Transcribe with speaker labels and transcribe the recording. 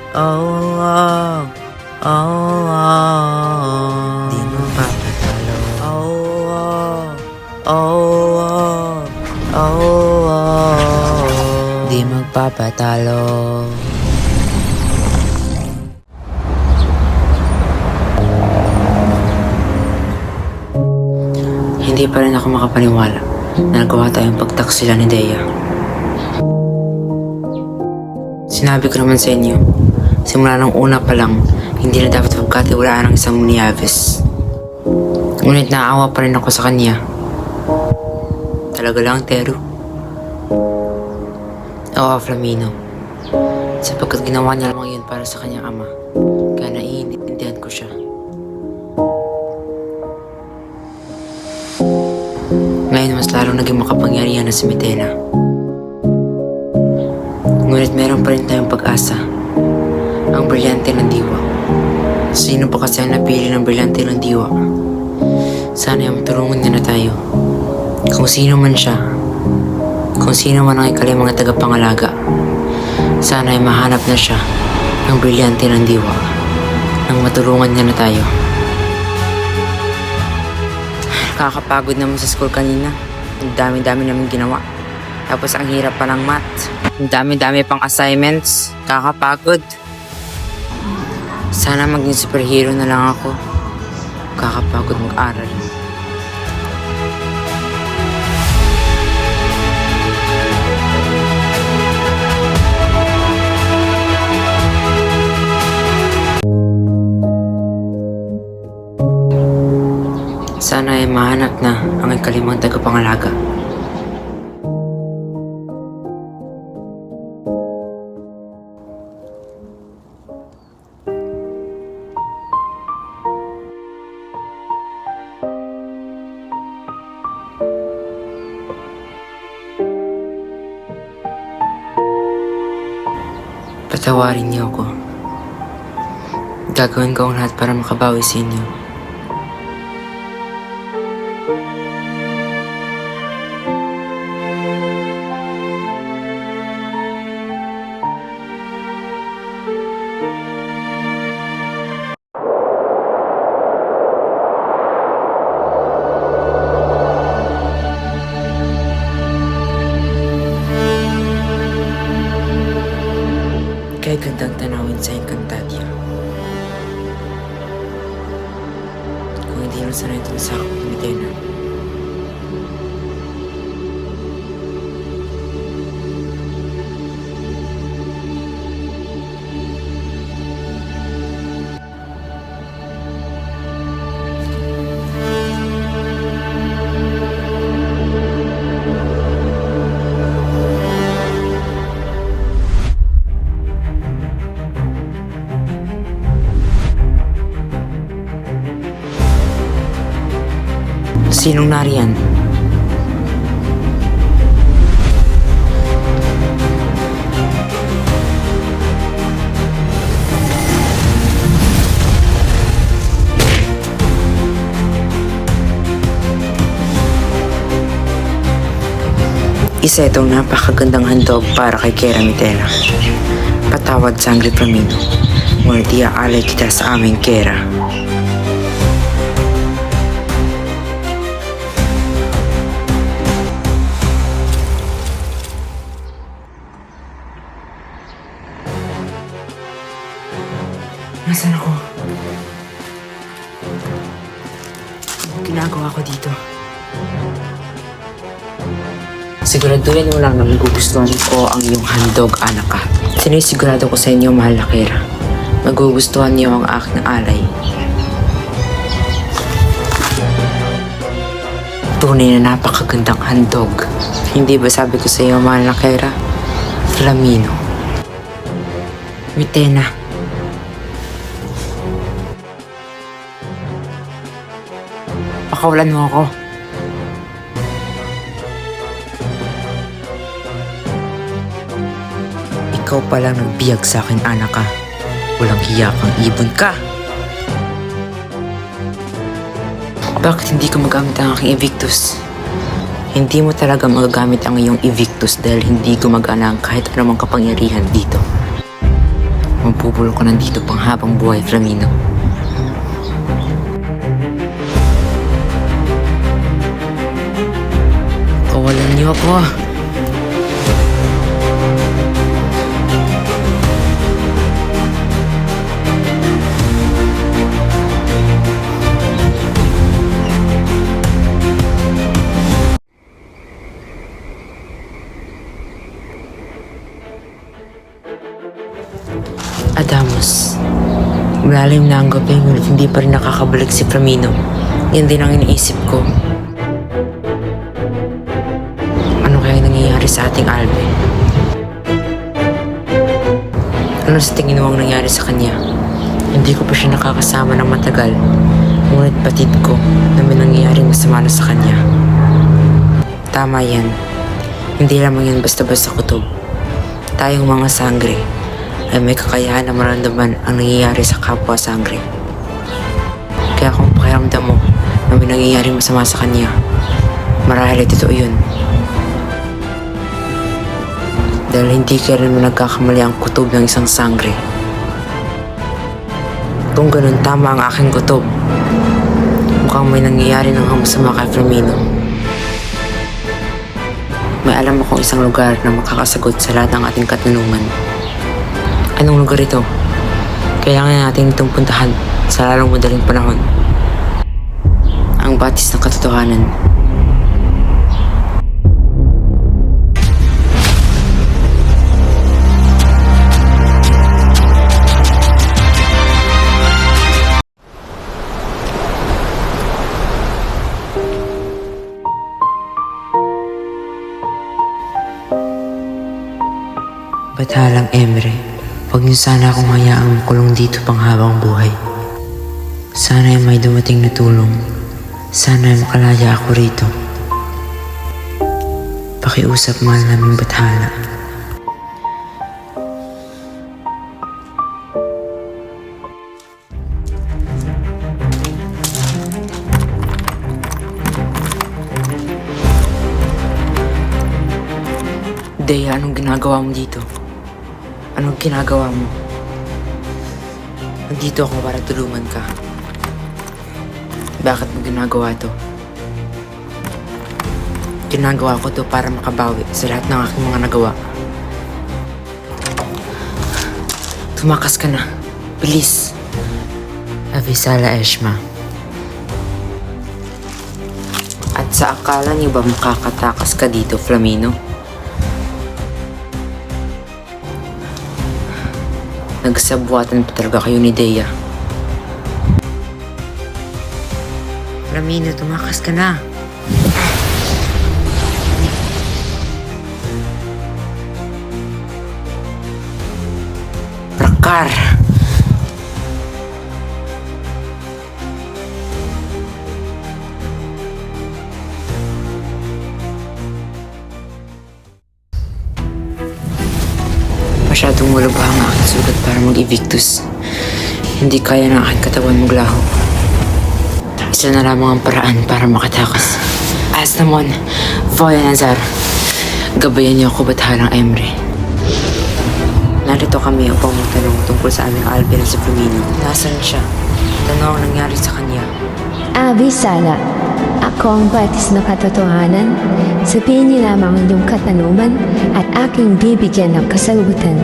Speaker 1: Oh, oh, oh, oh. Di mo papatalo. Oh, oh, oh, oh, oh. Di magpapatalo. Hindi pa rin ako makapaniwala na nagawa tayong pagtaksila ni Dea. Sinabi ko naman sa inyo, simula ng una pa lang, hindi na dapat pagkatiwalaan ng isang Muniaves. Ngunit naawa pa rin ako sa kanya. Talaga lang, Teru. Oo, Flamino. Sapagkat ginawa niya lamang yun para sa kanyang ama. Kaya naiintindihan ko siya. Ngayon mas lalong naging makapangyarihan na si Mitena. Ngunit meron pa rin tayong pag-asa. Ang brilyante ng diwa. Sino pa kasi ang napili ng brilyante ng diwa? Sana ay matulungan niya na tayo. Kung sino man siya, kung sino man ang ikalimang tagapangalaga, sana ay mahanap na siya ng brilyante ng diwa nang matulungan niya na tayo. Kakapagod naman sa school kanina. Ang dami-dami namin ginawa. Tapos ang hirap pa ng math. Ang dami-dami pang assignments. Kakapagod. Sana maging superhero na lang ako. Kakapagod mag-aral. Sana ay mahanap na ang ikalimang tagapangalaga. Patawarin niyo ako. Gagawin ko ang lahat para makabawi sa inyo. Kaya gandang tanawin sa Encantadia. Kung hindi mo sanay ito sa akong Mitena. Sinong nariyan? Isa itong napakagandang handog para kay Kera Mitena. Patawad Sangre Flamino, ngunit iaalay kita sa aming Kera. Nasaan ako? Ginagawa ko dito. Siguraduhin mo lang na magugustuhan ko ang iyong handog, anak ka. Sinisigurado ko sa inyo, mahal na Kera. Magugustuhan niyo ang aking alay. Tunay na napakagandang handog. Hindi ba sabi ko sa iyo, mahal na Kera? Flamino. Mitena. Pakawalan mo ako. Ikaw palang nagbiyag sa akin, anak ka. Walang hiya kang ibon ka. Bakit hindi ko magamit ang aking Evictus? Hindi mo talaga magagamit ang iyong Evictus dahil hindi gumagana ang kahit anumang kapangyarihan dito. mapupulong ko nandito pang habang buhay, Flamino. Kawalan niyo ako. Adamos. Malalim na ang gabi, ngunit hindi pa rin nakakabalik si Flamino. Yan din ang iniisip ko. Ano kaya nangyayari sa ating Albe? Ano sa tingin mo ang nangyari sa kanya? Hindi ko pa siya nakakasama ng matagal. Ngunit batid ko na may nangyayaring masama na sa kanya. Tama yan. Hindi lamang yan basta-basta kutob. Tayong mga sangre ay may kakayahan na maramdaman ang nangyayari sa kapwa sangre. Kaya kung pakiramdam mo na may nangyayaring masama sa kanya, marahil ay totoo yun. Dahil hindi kailanman nagkakamali ang kutob ng isang sangre. Kung ganun, tama ang aking kutob. Mukhang may nangyayari ng masama kay Flamino. May alam akong isang lugar na makakasagot sa lahat ng ating katanungan. Anong lugar ito? Kailangan natin itong puntahan sa lalong madaling panahon. Ang batis ng katotohanan. Batalang Emre, huwag niyo sana akong hayaang makulong dito pang habang buhay. Sana ay may dumating na tulong. Sana ay makalaya ako rito. Pakiusap, mahal naming Bathala. Dea, anong ginagawa mo dito? Anong ginagawa mo? Nandito ako para tulungan ka. Bakit mo ginagawa to? Ginagawa ko to para makabawi sa lahat ng aking mga nagawa. Tumakas ka na. Bilis. Avisala Eshma. At sa akala niyo ba makakatakas ka dito, Flamino? Nagsabuatan pa talaga kayo ni Dea. Flamino, tumakas ka na. Prakar! Masyadong malubha ang aking sugat para mag-evictus. Hindi kaya ng aking katawan maglaho. Isa na lamang ang paraan para makatakas. Asnamon, Voya Nazar, gabayan niyo ako, Batalang Emre. Narito kami upang magtanong tungkol sa aming Albe na si Flamino. Nasaan siya? Ano ang nangyari sa kanya?
Speaker 2: Avisala, ako ang batis ng katotohanan. Sabihin niyo lamang ang iyong katanungan at aking bibigyan ng kasagutan.